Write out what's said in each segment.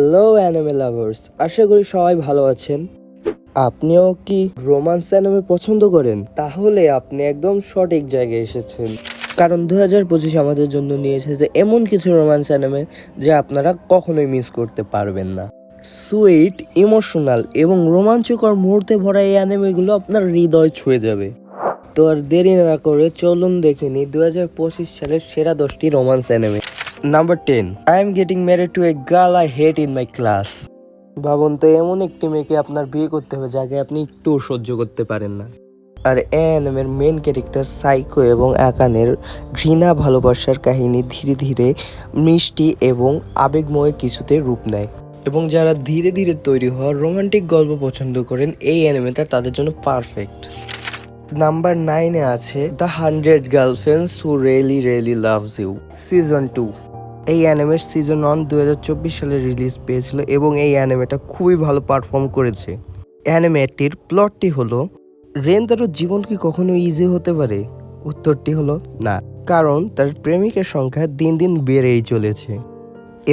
Hello anime lovers, আশা করি সবাই ভালো আছেন। আপনিও কি রোমান্স অ্যানিমে পছন্দ করেন? তাহলে আপনি একদম সঠিক জায়গায় এসেছেন, কারণ 2025 আমাদের জন্য নিয়ে এসেছে এমন কিছু রোমান্স অ্যানিমে যা আপনারা কখনোই মিস করতে পারবেন না। সুইট, ইমোশনাল এবং রোমাঞ্চকর মুহূর্তে ভরা এই অ্যানিমেগুলো আপনার হৃদয় ছুঁয়ে যাবে। তো আর দেরি না করে চলুন দেখে নিই 2025 সালের সেরা 10টি romance anime. Number 10, I am getting married to a girl I hate in my class. ভাবুন তো, এমন একটি মেয়েকে আপনার বিয়ে করতে হবে যাকে আপনি একটু সহ্য করতে পারেন না। আর অ্যানিমের মেন ক্যারেক্টার সাইকো এবং আকানের ঘৃণা ভালোবাসার কাহিনী ধীরে ধীরে মিষ্টি এবং আবেগময় কিছুতে রূপ নেয়। এবং যারা ধীরে ধীরে তৈরি হওয়া রোমান্টিক গল্প পছন্দ করেন, এই অ্যানিমেটা তাদের জন্য পারফেক্ট। নাম্বার 9-এ আছে the 100 girlfriends who really loves you season 2। এই অ্যানিমের সিজন 1 2024 সালে রিলিজ পেয়েছিল এবং এই অ্যানিমেটা খুবই ভালো পারফর্ম করেছে। অ্যানিমেটির প্লটটি হলো, রেন তার জীবন কি কখনো ইজি হতে পারে? উত্তরটি হলো না, কারণ তার প্রেমিকের সংখ্যা দিন দিন বেড়েই চলেছে।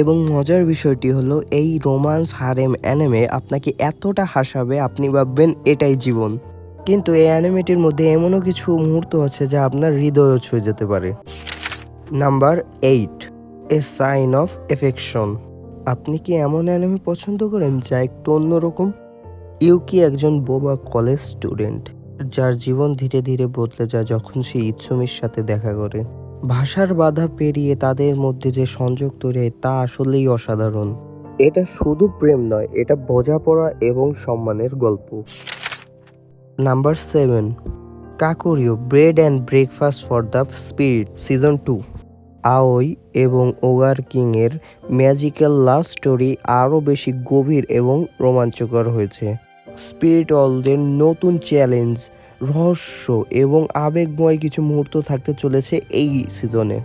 এবং মজার বিষয়টি হলো, এই রোমান্স হারেম অ্যানিমে আপনাকে এতটা হাসাবে আপনি ভাববেন এটাই জীবন। কিন্তু এই অ্যানিমেটির মধ্যে এমনও কিছু মুহূর্ত আছে যা আপনার হৃদয়ও ছুঁয়ে যেতে পারে। Number 8, a sign of affection. আপনি কি এমন অ্যানিমে পছন্দ করেন যা একটু অন্যরকম? ইউকি একজন বোবা কলেজ স্টুডেন্ট যার জীবন ধীরে ধীরে বদলে যায় যখন সে ইৎসুমির সাথে দেখা করে। ভাষার বাধা পেরিয়ে তাদের মধ্যে যে সংযোগ তৈরি হয় তা আসলেই অসাধারণ। এটা শুধু প্রেম নয়, এটা বোঝাপড়া এবং সম্মানের গল্প। Number 7, Kakuriyo bread and breakfast for the spirit season 2। Aoi এবং ওগার কিং এর ম্যাজিক্যাল লাভ স্টোরি আরও বেশি গভীর এবং রোমাঞ্চকর হয়েছে। স্পিরিটওয়ালদের নতুন চ্যালেঞ্জ, রহস্য এবং আবেগময় কিছু মুহূর্ত থাকতে চলেছে এই সিজনে।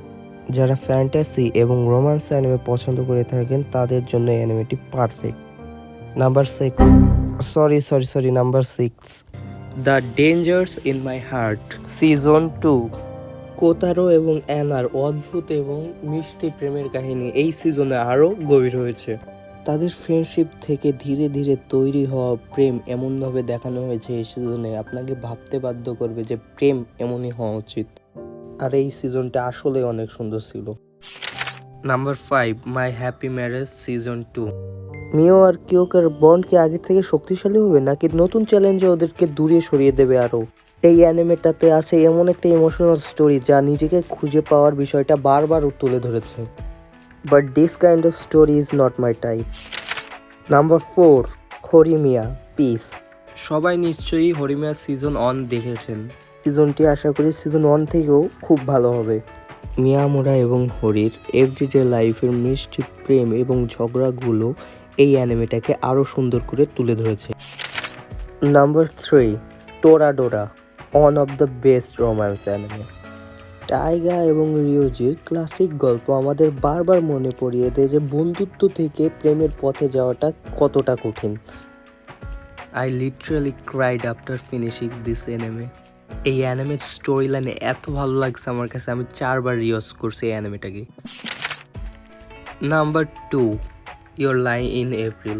যারা ফ্যান্টাসি এবং রোমান্স অ্যানিমে পছন্দ করে থাকেন তাদের জন্য এই অ্যানিমেটি perfect. Number 6, the dangers in my heart season 2। Kotaro এবং অ্যানার অদ্ভুত এবং মিষ্টি প্রেমের কাহিনী এই সিজনে আরও গভীর হয়েছে। তাদের ফ্রেন্ডশিপ থেকে ধীরে ধীরে তৈরি হওয়া প্রেম এমনভাবে দেখানো হয়েছে এই সিজনে, আপনাকে ভাবতে বাধ্য করবে যে প্রেম এমনই হওয়া উচিত। আর এই সিজনটা আসলে অনেক সুন্দর ছিল। Number 5, my happy marriage season 2। Miyo আর কিয়োকার বন্ড কি আগের থেকে শক্তিশালী হবে নাকি নতুন চ্যালেঞ্জে ওদেরকে দূরে সরিয়ে দেবে আরও? এই অ্যানিমেটাতে আছে এমন একটা ইমোশনাল স্টোরি যা নিজেকে খুঁজে পাওয়ার বিষয়টা বারবার তুলে ধরেছে। But this kind of story is not my type. Number 4, Horimiya piece. সবাই নিশ্চয়ই হরিমিয়া সিজন 1 দেখেছেন। সিজনটি আশা করি সিজন 1 থেকেও খুব ভালো হবে। মিয়ামুরা এবং হরির এভরিডে লাইফের মিষ্টি প্রেম এবং ঝগড়াগুলো এই অ্যানিমেটাকে আরও সুন্দর করে তুলে ধরেছে। Number 3, Toradora, one of the best romance anime. Taiga এবং রিওজির ক্লাসিক গল্প আমাদের বারবার মনে পড়িয়ে দেয় যে বন্ধুত্ব থেকে প্রেমের পথে যাওয়াটা কতটা কঠিন। I literally cried after finishing this anime. এই অ্যানিমের স্টোরি লাইনে এত ভালো লাগছে আমার কাছে, আমি 4বার রিওয়াজ করছি এই অ্যানিমেটাকে। Number 2, your line in April.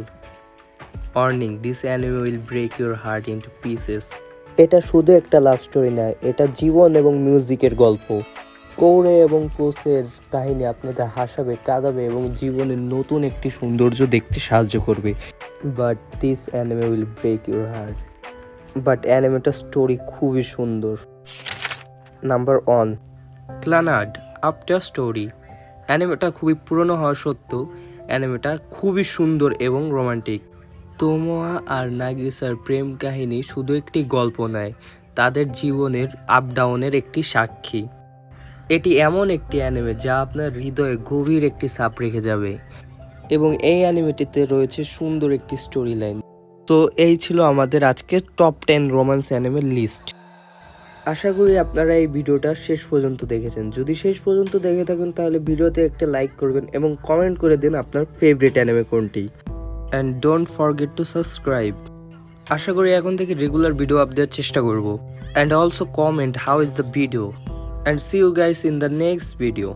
Warning, this anime will break your heart into pieces. এটা শুধু একটা লাভ স্টোরি নয়, এটা জীবন এবং মিউজিকের গল্প। কৌরে এবং কোসের কাহিনী আপনাদের হাসাবে, কাঁদাবে এবং জীবনের নতুন একটি সৌন্দর্য দেখতে সাহায্য করবে। But this anime will break your heart. But অ্যানিমেটার স্টোরি খুবই সুন্দর। Number 1, Clannad after story. অ্যানিমেটা খুবই পুরনো হওয়া সত্ত্বেও অ্যানিমেটা খুবই সুন্দর এবং রোমান্টিক। তোমোয়া আর নাগিসার প্রেম কাহিনী শুধু একটি গল্প নয়, তাদের জীবনের আপ ডাউনের একটি সাক্ষী। এটি এমন একটি অ্যানিমে যা আপনার হৃদয়ে গভীর একটি ছাপ রেখে যাবে এবং এই অ্যানিমেটিতে রয়েছে সুন্দর একটি স্টোরি লাইন। তো এই ছিল আমাদের আজকে টপ 10 রোম্যান্স অ্যানিমের লিস্ট। আশা করি আপনারা এই ভিডিওটা শেষ পর্যন্ত দেখেছেন। যদি শেষ পর্যন্ত দেখে থাকেন তাহলে ভিডিওতে একটা লাইক করবেন এবং কমেন্ট করে দিন আপনার ফেভারিট অ্যানিমে কোনটি। And don't forget to subscribe. আশা করি এখন থেকে রেগুলার ভিডিও আপডেট দেওয়ার চেষ্টা করব। And also comment how is the video. And see you guys in the next video.